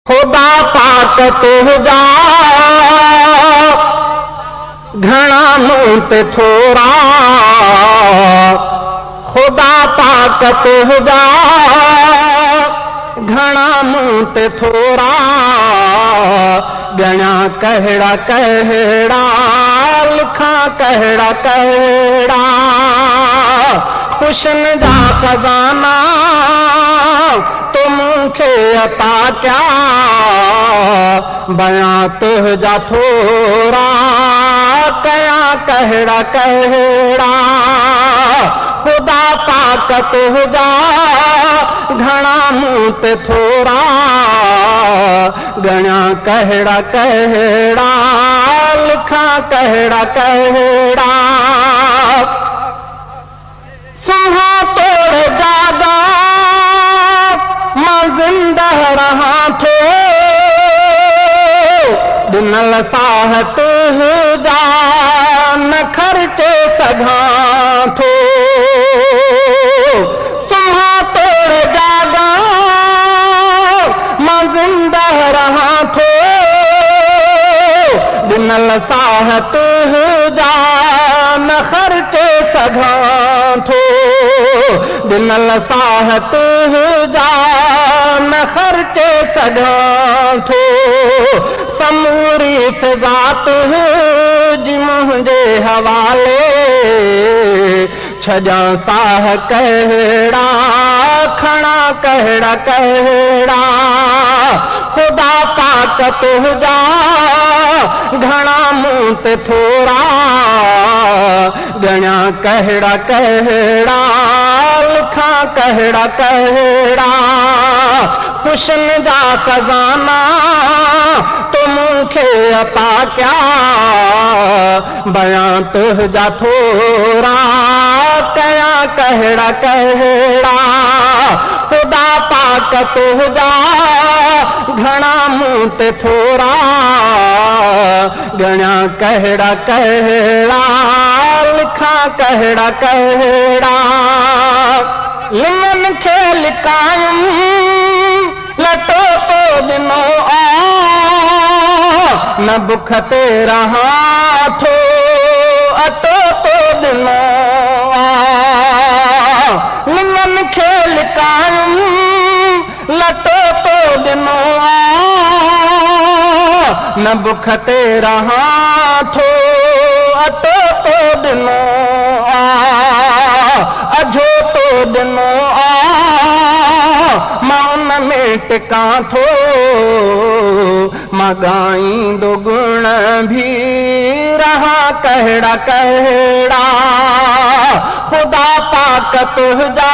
खुदा पाक तुझा घणा मूं ते थोरा, खुदा पाक तुझा घणा मूं ते थोरा, ॻणा कहिड़ा कहिड़ा लिखां कहिड़ा कहिड़ा, ख़ुशियुनि जा खज़ाना तूं मूंखे अता कया, बयां तुंहिंजा थोरा कयां कहिड़ा कहिड़ा, खुदा पाक तुंहिंजा घणा मूं ते थोरा, ॻणा कहिड़ा कहिड़ा लिखां कहिड़ा कहिड़ा, सुहा तोड़ जागा मां ज़िंदा रहां थो, ॾिनल साह तुंहिंजा न ख़र्चे सघां थो, सुहा तोड़ जागा मां ज़िंदा रहां थो, ॾिनल साह तुंहिंजा न ख़र्चे सघां थो, ॾिनल साह तुंहिंजा न ख़र्चे सघां थो, समूरी फिज़ा तुंहिंजी मुंहिंजे हवाले, छॾां साह कहिड़ा खणा कहिड़ा कहिड़ा, खुदा पाक तुंहिंजा घणा मूं ते थोरा, ॻणा कहिड़ा कहिड़ा लिखां कहिड़ा कहिड़ा, ख़ुशियुनि जा खज़ाना तूं मूंखे अता कया, बयां तुंहिंजा थोरा कयां कहिड़ा कहिड़ा, खुदा पाक तुंहिंजा घणा मूं ते थोरा, ॻणा कहिड़ा कहिड़ा लिखां कहिड़ा कहिड़ा, लिङनि खे लिकायुमि लटो तो ॾिनो आ, न बुख ते रहां थो अटो तो ॾिनो आ, लिङनि खे लिकायुमि लटो तो ॾिनो आ, न बुख ते रहां थो अटो तो ॾिनो आ, अझो तो ॾिनो आ मां उन में टिकां थो, मां ॻाईंदो गुण भी रहां कहिड़ा कहिड़ा, खुदा पाक तुंहिंजा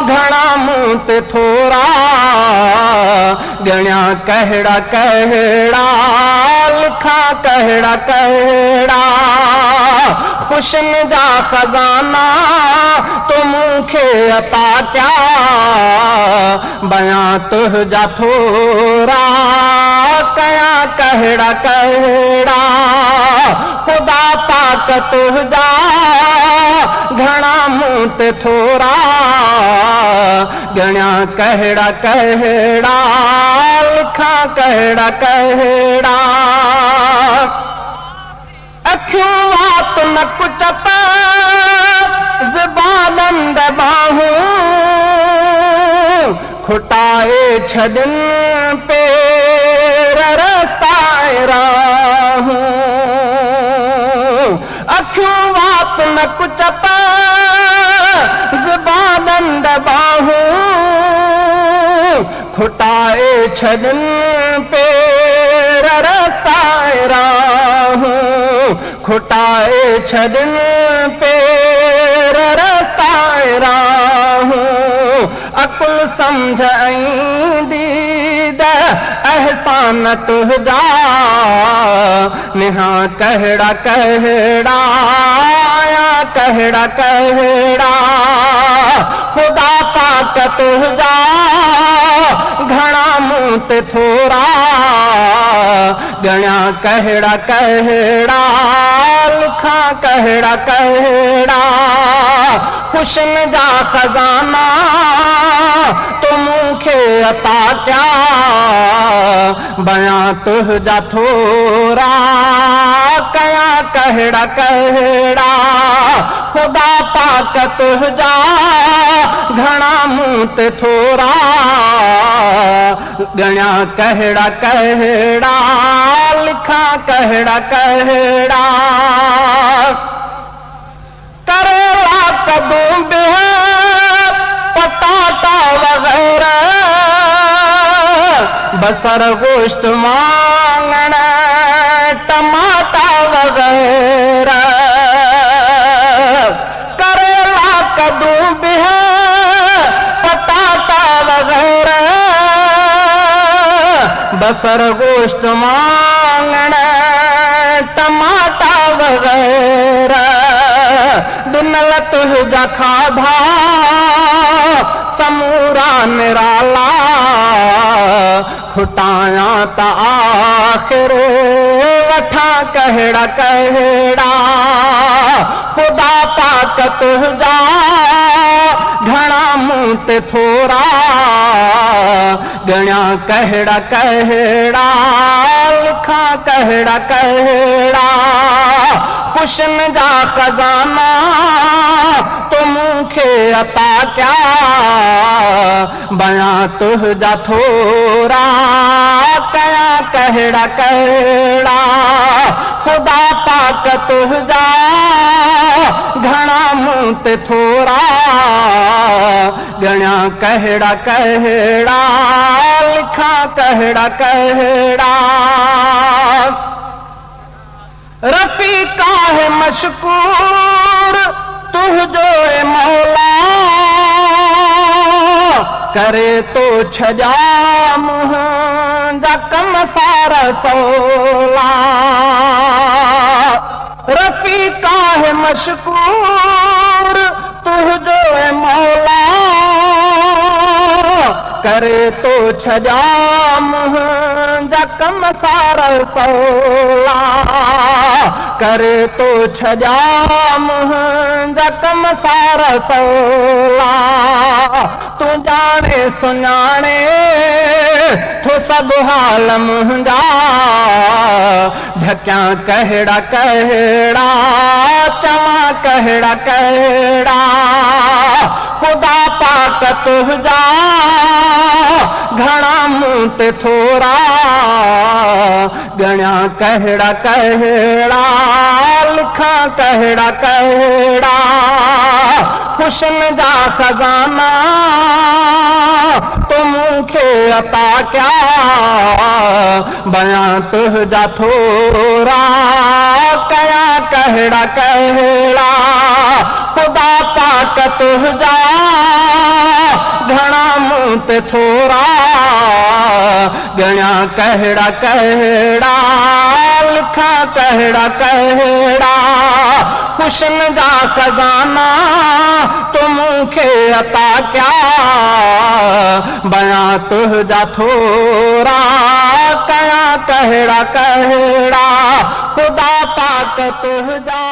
घणा मूं ते थोरा, ॻणा कहिड़ा कहिड़ा लिखां कहिड़ा कहिड़ा, ख़ुशियुनि जा खज़ाना तूं मूंखे अता कया, बयां तुंहिंजा थोरा कयां कहिड़ा कहिड़ा, खुदा पाक तुंहिंजा घणा मूं ते थोरा, ॻणा कहिड़ा कहिड़ा लिखां कहिड़ा कहिड़ा, अखियूं वात न कुचप ज़बाननि दॿाहूं, खुटाए छॾनि पेर रस्ताए राहूं, अखियूं वात न कुचप ज़बाननि दॿाहूं, खुटाए छॾनि पेर रस्ताए राहूं, खुटाए छॾनि पेर रस्ताए राहूं, अकुल सम्झ ऐं दीद अहसान तुंहिंजा, निहा कहिड़ा कहिड़ा आया कहिड़ा कहिड़ा, खुदा पाक तुंहिंजा घणा मूं ते थोरा, ॻणा कहिड़ा कहिड़ा लिखां कहिड़ा कहिड़ा, ख़ुशियुनि जा खज़ाना तूं मूंखे अता कया। बयां तुझा थोरा कया कहड़ा कहड़ा खुदा पाक तुझा घणा मुंह ते थोरा गणिया कहड़ा कहड़ा लिखा कहड़ा कहड़ा करेला कदूं बिह पटाटा वगैरह बसर गोश्त वांगण टमाटा वगैरह करेला कदूं बिह पटाटा वगैरह बसर गोश्त वांगण टमाटा वगैरह दिनल तुझा खाधा समूरा निराला खुटाया ता आखिर वठा कहड़ा कहड़ा खुदा पाक तुझा घणा मुंह ते थोरा गणिया कहड़ा कहड़ा लिखा कहड़ा कहड़ा खुशन जा खजाना तो मूंखे अता क्या बयां तुझा थोरा कया कहड़ा कहड़ा खुदा पाक तुझा घणा मुंह ते थोरा गणिया कहड़ा कहड़ा लिखा कहड़ा कहड़ा रफीका है मशकूर तुझो ए मौला करे तो छजा मुंहिंजा कम सारा सौला रफीका है मशकूर तुझो ए मौला करे तो छजा मुंहिंजा कम सारा सौला करे तो छजा मुंहिंजा कम सारा सौला तू जाने सुञाणे थो सभु हाल मुंहिंजा ढकिया कहड़ा कहड़ा चवा कहड़ा कहड़ा खुदा पाक तुझा घणा मुंह ते थोरा गणिया कहड़ा कहड़ा लिखा कहड़ा कहड़ा खुशन जा खजाना तो मूंखे अता क्या बयां तुझा थोरा कया कहड़ा कहड़ा खुदा पाक तुझा घणा मुंह ते थोरा गणिया कहड़ा कहड़ा लिखा कहड़ा कहड़ा खुशन जा खजाना तो मूंखे अता क्या बयां तुझा थोरा कया कहड़ा कहड़ा खुदा पाक तुझा